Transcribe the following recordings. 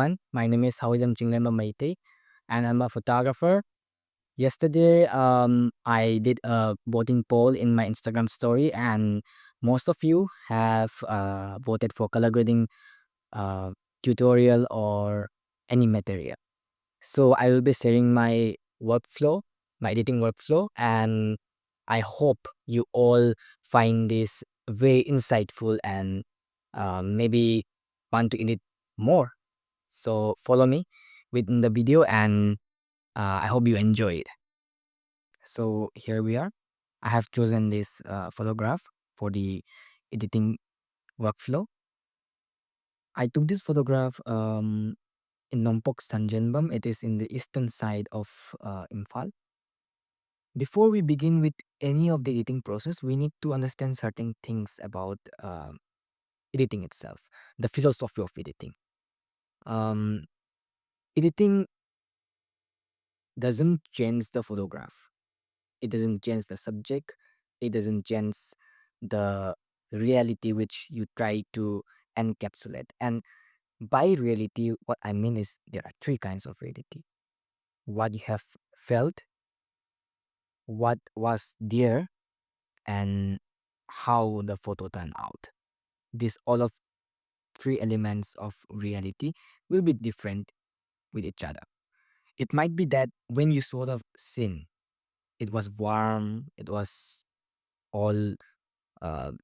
everyone. My name is Hawizam Chinglema Maite, and I'm a photographer. Yesterday, I did a voting poll in my Instagram story, and most of you have voted for color grading uh, tutorial or any material. So I will be sharing my workflow, my editing workflow, and I hope you all find this very insightful and maybe want to edit more. So follow me within the video and I hope you enjoy it. So here we are. I have chosen this photograph for the editing workflow. I took this photograph in Nompok Sanjanbam. It is in the eastern side of Imphal. Before we begin with any of the editing process, we need to understand certain things about editing itself, the philosophy of editing. Um, Editing doesn't change the photograph. It doesn't change the subject. It doesn't change the reality which you try to encapsulate. And by reality, what I mean is there are three kinds of reality: what you have felt, what was there, and how the photo turned out. These all of three elements of reality will be different with each other. It might be that when you sort of seen, it was warm, it was all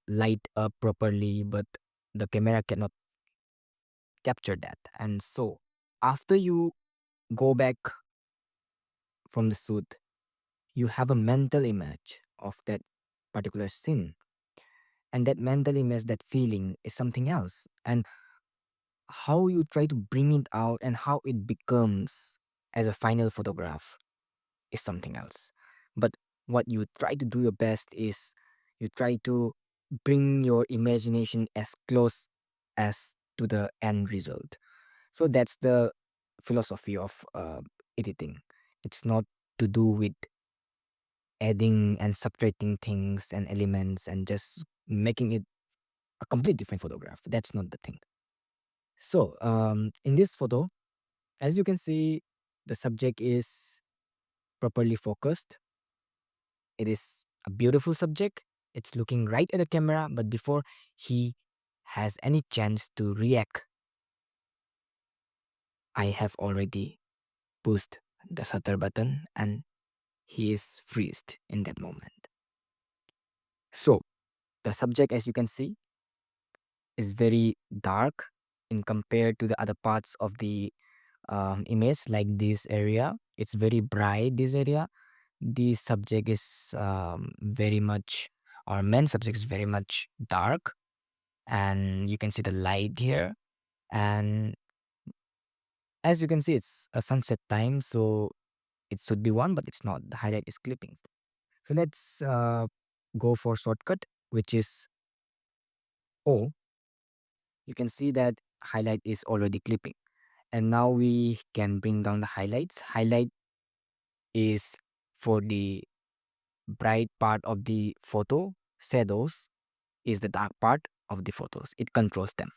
light up properly, but the camera cannot capture that. And so, after you go back from the shoot, you have a mental image of that particular scene. And that mental image, that feeling is something else. And how you try to bring it out and how it becomes as a final photograph is something else. But what you try to do your best is you try to bring your imagination as close as to the end result. So that's the philosophy of editing. It's not to do with adding and subtracting things and elements and just making it a complete different photograph. That's not the thing. So in this photo, as you can see, the subject is properly focused. It is a beautiful subject. It's looking right at the camera, but before he has any chance to react, I have already pushed the shutter button and he is freezed in that moment. So the subject, as you can see, is very dark in compared to the other parts of the image, like this area. It's very bright, this area. The subject is very much, our main subject is very much dark, and you can see the light here. And as you can see, it's a sunset time, so it should be one, but it's not. The highlight is clipping. So let's go for shortcut, which is O. You can see that highlight is already clipping. And now we can bring down the highlights. Highlight is for the bright part of the photo. Shadows is the dark part of the photos. It controls them.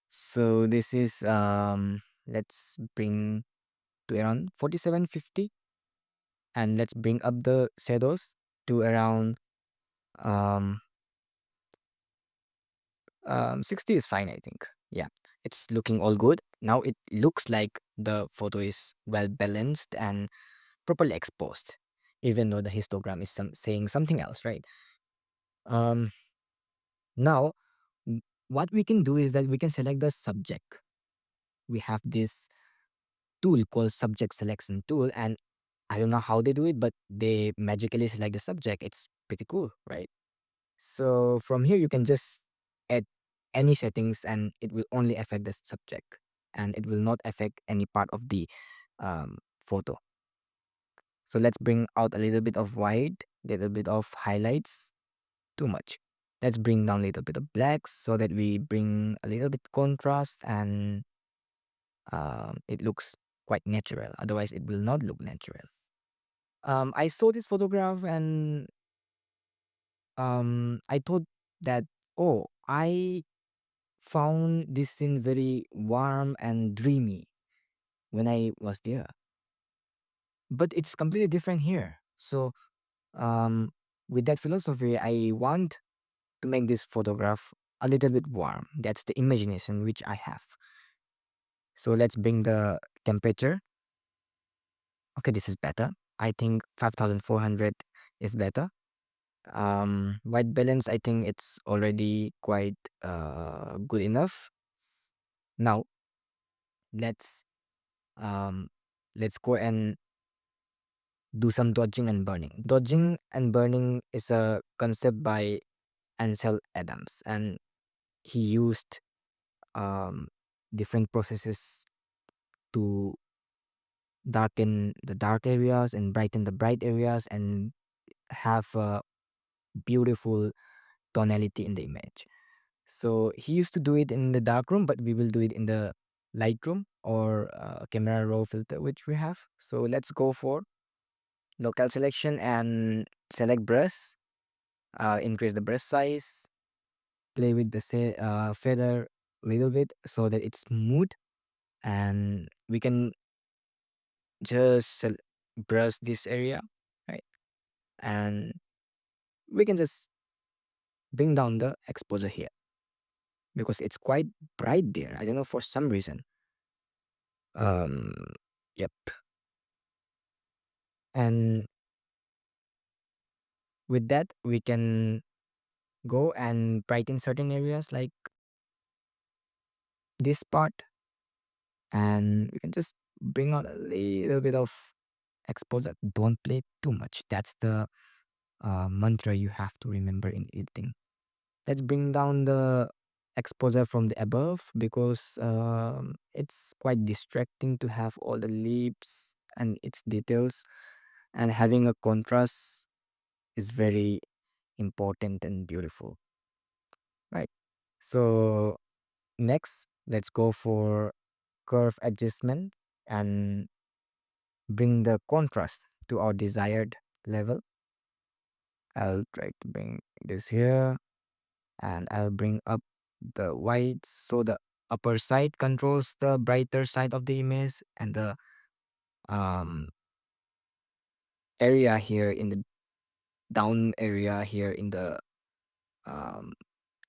So this is let's bring to around 4750, and let's bring up the shadows to around um 60 is fine, I think. Yeah, it's looking all good. Now it looks like the photo is well balanced and properly exposed, even though the histogram is saying something else, right? Um, Now, what we can do is that we can select the subject. We have this tool called subject selection tool, and I don't know how they do it, but they magically select the subject. It's pretty cool, right? So from here, you can just add any settings and it will only affect the subject and it will not affect any part of the photo. So let's bring out a little bit of white, little bit of highlights, too much. Let's bring down a little bit of black so that we bring a little bit contrast and it looks quite natural. Otherwise, it will not look natural. I saw this photograph and I thought that, oh, I found this scene very warm and dreamy when I was there. But it's completely different here. So, um, with that philosophy, I want to make this photograph a little bit warm. That's the imagination which I have. So let's bring the temperature. Okay, this is better. I think 5400 is better. White balance, I think it's already quite good enough. Now let's um let's go and do some dodging and burning. Dodging and burning is a concept by Ansel Adams, and he used um different processes to darken the dark areas and brighten the bright areas and have a beautiful tonality in the image. So he used to do it in the dark room, but we will do it in the light room or camera raw filter which we have. So let's go for local selection and select brush. Increase the brush size. Play with the feather a little bit so that it's smooth, and we can just brush this area, right? And we can just bring down the exposure here because it's quite bright there. I don't know for some reason. Um, yep. And with that, we can go and brighten certain areas like this part, and we can just bring out a little bit of exposure. Don't play too much. That's the mantra you have to remember in editing. Let's bring down the exposure from the above because it's quite distracting to have all the leaves and its details, and having a contrast is very important and beautiful, right? So next, let's go for curve adjustment and bring the contrast to our desired level. I'll try to bring this here, and I'll bring up the whites so the upper side controls the brighter side of the image, and the um, area here in the down area here in the um,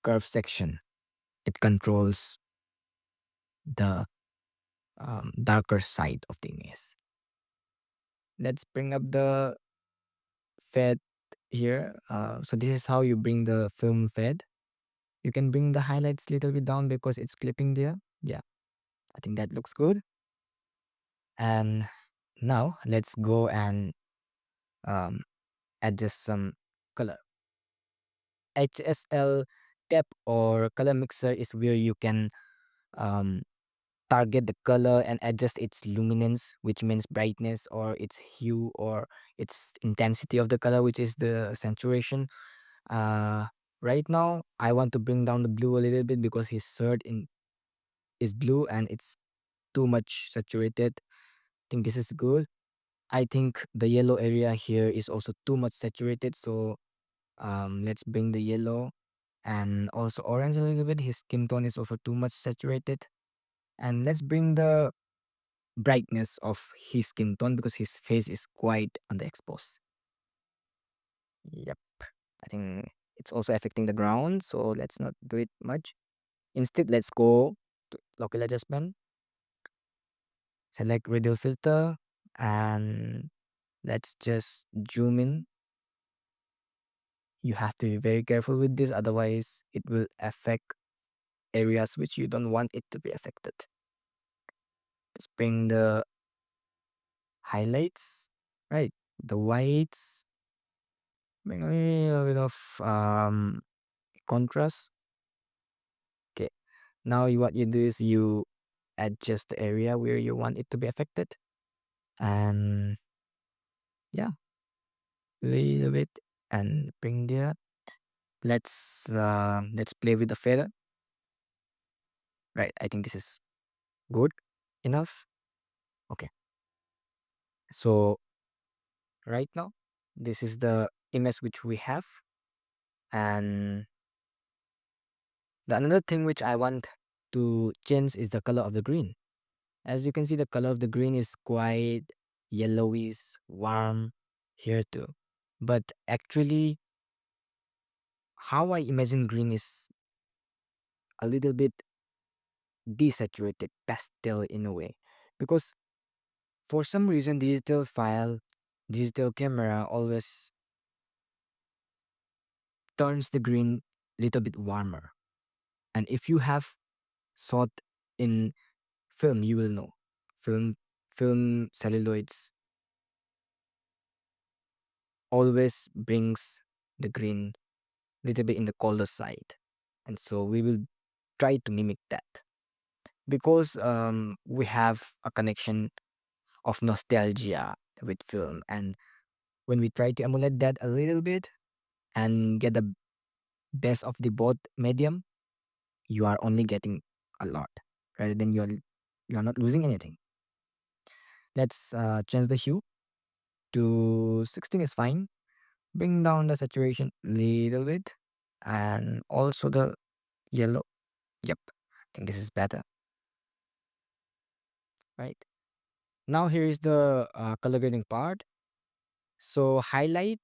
curve section, it controls the darker side of the image. Let's bring up the fade here. So this is how you bring the film fade. You can bring the highlights a little bit down because it's clipping there. Yeah, I think that looks good. And now let's go and um, adjust some color. HSL tab or color mixer is where you can um, target the color and adjust its luminance, which means brightness, or its hue, or its intensity of the color, which is the saturation. Uh, right now, I want to bring down the blue a little bit because his shirt is blue and it's too much saturated. I think this is good. I think the yellow area here is also too much saturated, so let's bring the yellow and also orange a little bit. His skin tone is also too much saturated. And let's bring the brightness of his skin tone because his face is quite underexposed. Yep. I think it's also affecting the ground, so let's not do it much. Instead, let's go to local adjustment, select radial filter, and let's just zoom in. You have to be very careful with this, otherwise it will affect areas which you don't want it to be affected. Let's bring the highlights, right? The whites, bring a little bit of contrast. Okay. Now what you do is you adjust the area where you want it to be affected, and yeah, a little bit, and bring there. Let's play with the feather. Right. I think this is good enough. Okay. So right now, this is the image which we have, and The another thing which I want to change is the color of the green. As you can see, the color of the green is quite yellowish, warm here too. But actually, how I imagine green is a little bit desaturated pastel in a way. Because for some reason, digital camera always turns the green little bit warmer. And if you have shot in film, you will know. Film film celluloids always brings the green little bit in the colder side. And so we will try to mimic that because we have a connection of nostalgia with film. And when we try to emulate that a little bit and get the best of the both medium, you are only getting a lot rather than you're not losing anything. Let's change the hue to 16 is fine. Bring down the saturation little bit and also the yellow. Yep, I think this is better, right? Now here is the color grading part. So highlight,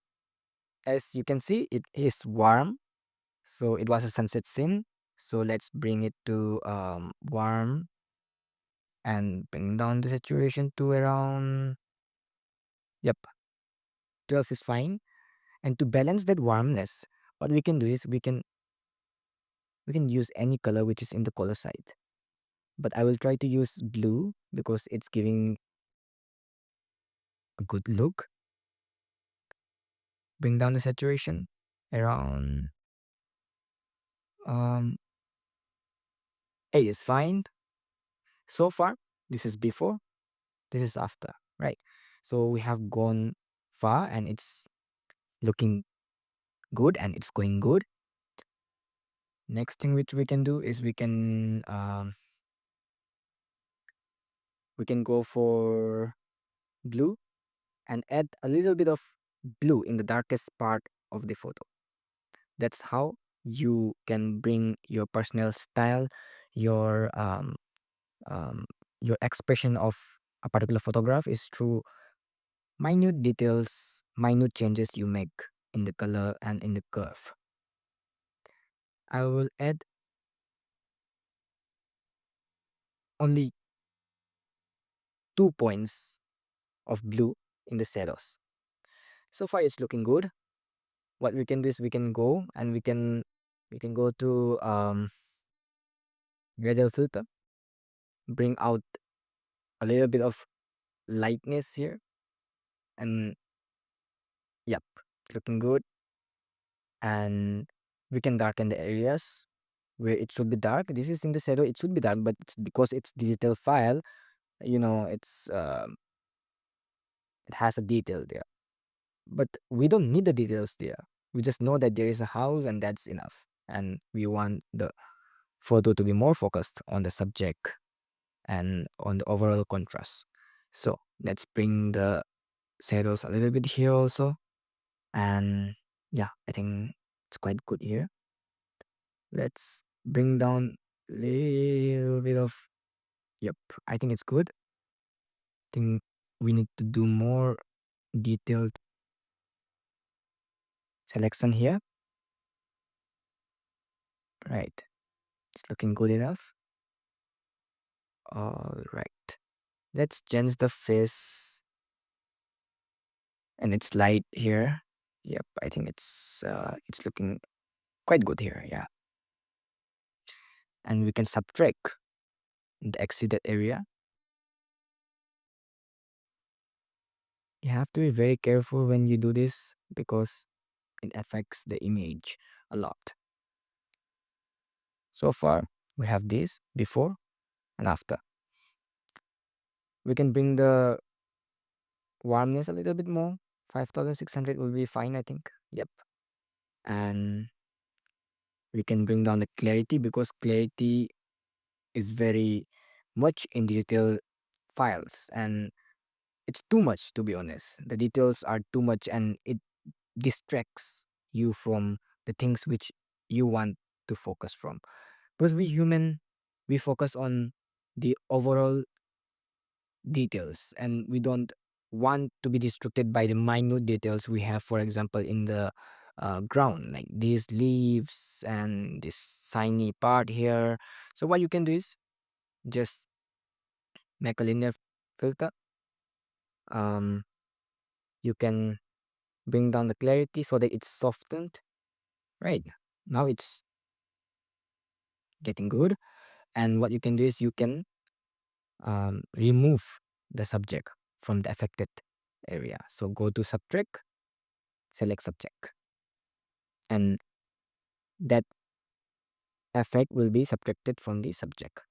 as you can see, it is warm. So it was a sunset scene. So let's bring it to warm and bring down the saturation to around, yep, 12 is fine. And to balance that warmness, what we can do is we can use any color which is in the color side. But I will try to use blue because it's giving a good look. Bring down the saturation around 8 is fine. So far, this is before, this is after, right? So we have gone far and it's looking good and it's going good. Next thing which we can do is we can go for blue and add a little bit of blue in the darkest part of the photo. That's how you can bring your personal style, your um, your expression of a particular photograph is through minute details, minute changes you make in the color and in the curve. I will add only 2 points of blue in the shadows. So far, it's looking good. What we can do is we can go and we can go to gradle filter, bring out a little bit of lightness here, and yep, it's looking good. And we can darken the areas where it should be dark. This is in the shadow, it should be dark, but it's because it's digital file, it has a detail there. But we don't need the details there. We just know that there is a house and that's enough. And we want the photo to be more focused on the subject and on the overall contrast. So let's bring the shadows a little bit here also. And yeah, I think it's quite good here. Let's bring down little bit of, yep, I think it's good. Think we need to do more detailed selection here. Right. It's looking good enough. All right. Let's change the face and it's light here. Yep, I think it's looking quite good here. Yeah. And we can subtract the exceeded area. You have to be very careful when you do this because it affects the image a lot. So far, we have this before and after. We can bring the warmness a little bit more. 5600 will be fine, I think. Yep. And we can bring down the clarity because clarity is very much in digital files and it's too much, to be honest. The details are too much and it distracts you from the things which you want to focus from. Because we human, we focus on the overall details, and we don't want to be distracted by the minute details we have, for example, in the ground, like these leaves and this shiny part here. So what you can do is just make a linear filter. um you can bring down the clarity so that it's softened. Right now it's getting good. And what you can do is you can remove the subject from the affected area. So go to subtract, select subject, and that effect will be subtracted from the subject.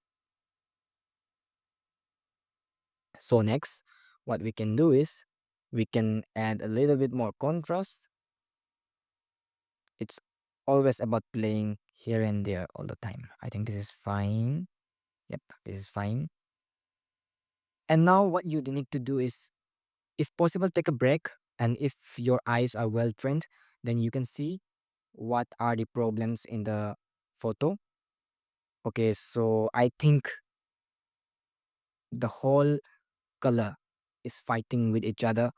So next, what we can do is we can add a little bit more contrast. It's always about playing here and there all the time. I think this is fine. Yep, this is fine. And now what you need to do is, if possible, take a break. And if your eyes are well trained, then you can see what are the problems in the photo. Okay, so I think the whole color is fighting with each other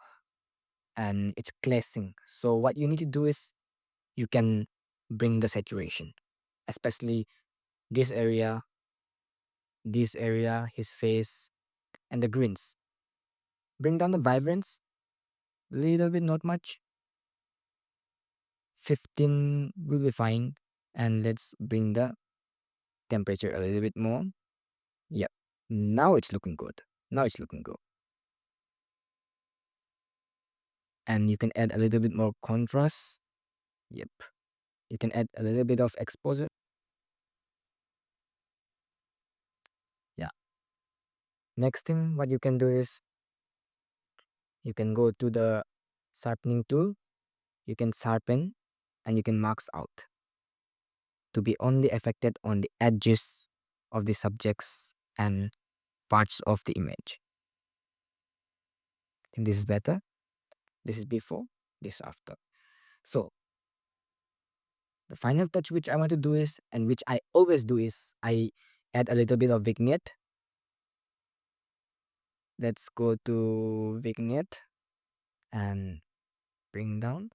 and it's clashing. So what you need to do is you can bring the saturation, especially this area, his face, and the greens. Bring down the vibrance a little bit, not much. 15 will be fine. And let's bring the temperature a little bit more. Yep. Now it's looking good. Now it's looking good. And you can add a little bit more contrast. Yep. You can add a little bit of exposure. Yeah. Next thing, what you can do is you can go to the sharpening tool. You can sharpen and you can max out to be only affected on the edges of the subjects and parts of the image. I think this is better. This is before, this after. So the final touch which I want to do is, and which I always do is, I add a little bit of vignette. Let's go to vignette and bring down.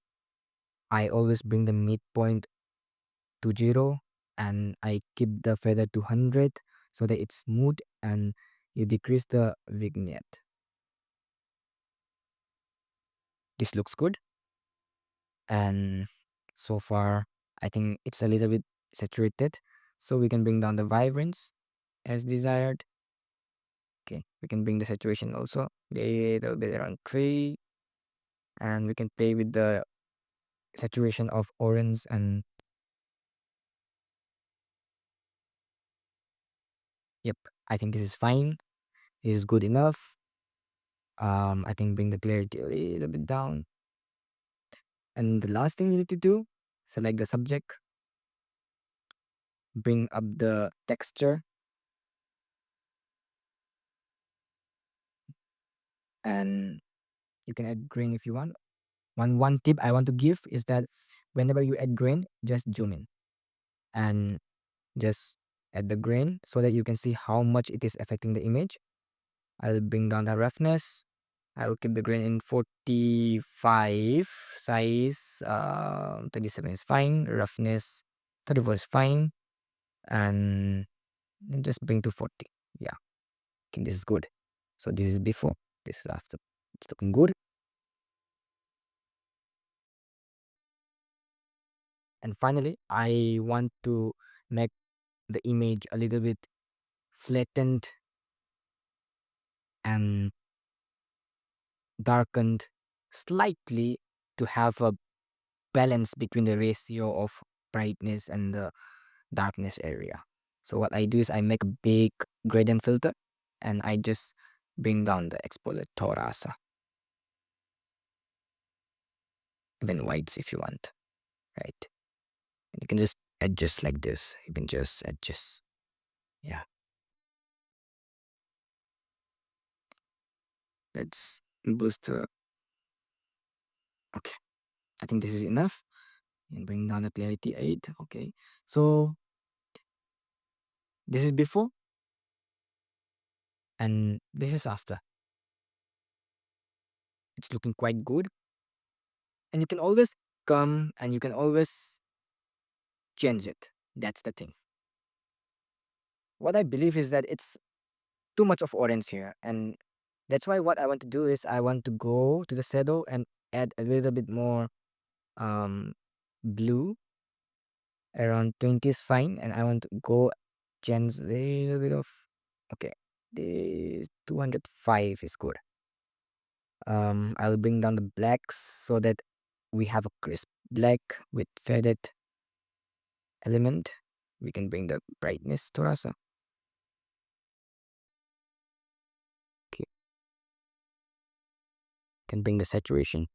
I always bring the midpoint to 0 and I keep the feather to 100 so that it's smooth, and you decrease the vignette. This looks good. And so far, I think it's a little bit saturated. So we can bring down the vibrance as desired. Okay, we can bring the saturation also a little bit around 3. And we can play with the saturation of orange. And yep, I think this is fine. This is good enough. I think bring the clarity a little bit down. And the last thing you need to do, select the subject, bring up the texture, and you can add grain if you want. One tip I want to give is that whenever you add grain, just zoom in and just add the grain so that you can see how much it is affecting the image. I'll bring down the roughness. I'll keep the grain in 45 size. 37 is fine. Roughness 34 is fine. And just bring to 40. Yeah, I think this is good. So this is before, this is after. It's looking good. And finally, I want to make the image a little bit flattened and darkened slightly to have a balance between the ratio of brightness and the darkness area. So what I do is I make a big gradient filter and I just bring down the exposure to rasa, even whites if you want, right? And you can just adjust like this. You can just adjust. Yeah. Let's boost the, okay. I think this is enough. And bring down the clarity 8. Okay. So This is before and this is after. It's looking quite good. And you can always come and you can always change it. That's the thing. What I believe is that it's too much of orange here. And that's why what I want to do is I want to go to the shadow and add a little bit more um blue. Around 20 is fine. And I want to go change a little bit of, okay, this 205 is good. I'll bring down the blacks so that we have a crisp black with faded element. We can bring the brightness to us. Okay, can bring the saturation.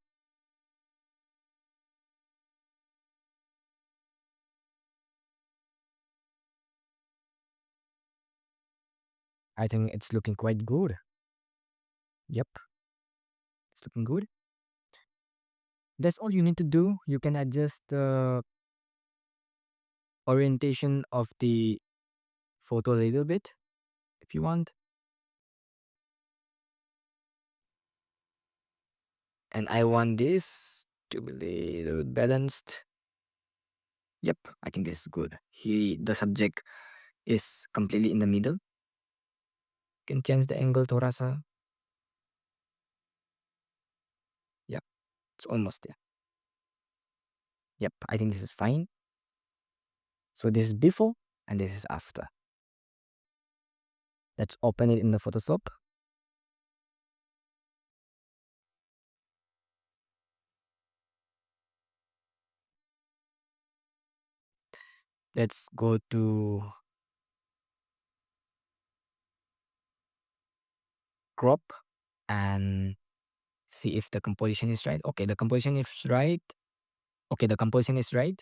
I think it's looking quite good. Yep, it's looking good. That's all you need to do. You can adjust the orientation of the photo a little bit if you want. And I want this to be a little bit balanced. Yep, I think this is good. The subject is completely in the middle. Can change the angle थोड़ा सा. Yep, it's almost there. Yep, I think this is fine. So this is before and this is after. Let's open it in the Photoshop. Let's go to crop and see if the composition is right. Okay, the composition is right. Okay, the composition is right.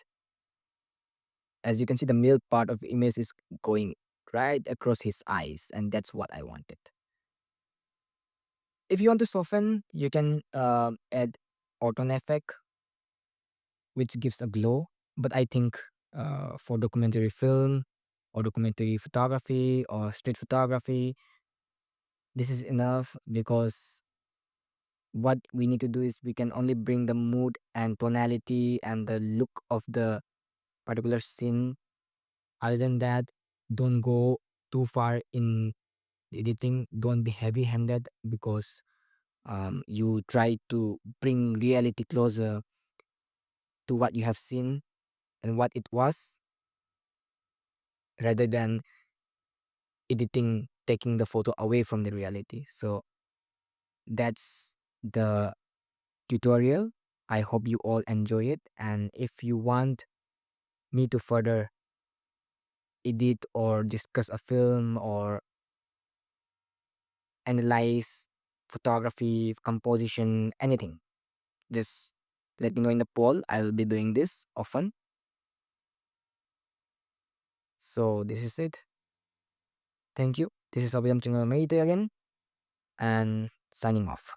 As you can see, the middle part of the image is going right across his eyes, and that's what I wanted. If you want to soften, you can add auto effect, which gives a glow. But I think for documentary film or documentary photography or street photography, this is enough because what we need to do is we can only bring the mood and tonality and the look of the particular scene. Other than that, don't go too far in editing. Don't be heavy handed because you try to bring reality closer to what you have seen and what it was rather than editing taking the photo away from the reality. So that's the tutorial. I hope you all enjoy it. And if you want me to further edit or discuss a film or analyze photography, composition, anything, just let me know in the poll. I'll be doing this often. So this is it. Thank you. This is Abhidam Chingamayte again and signing off.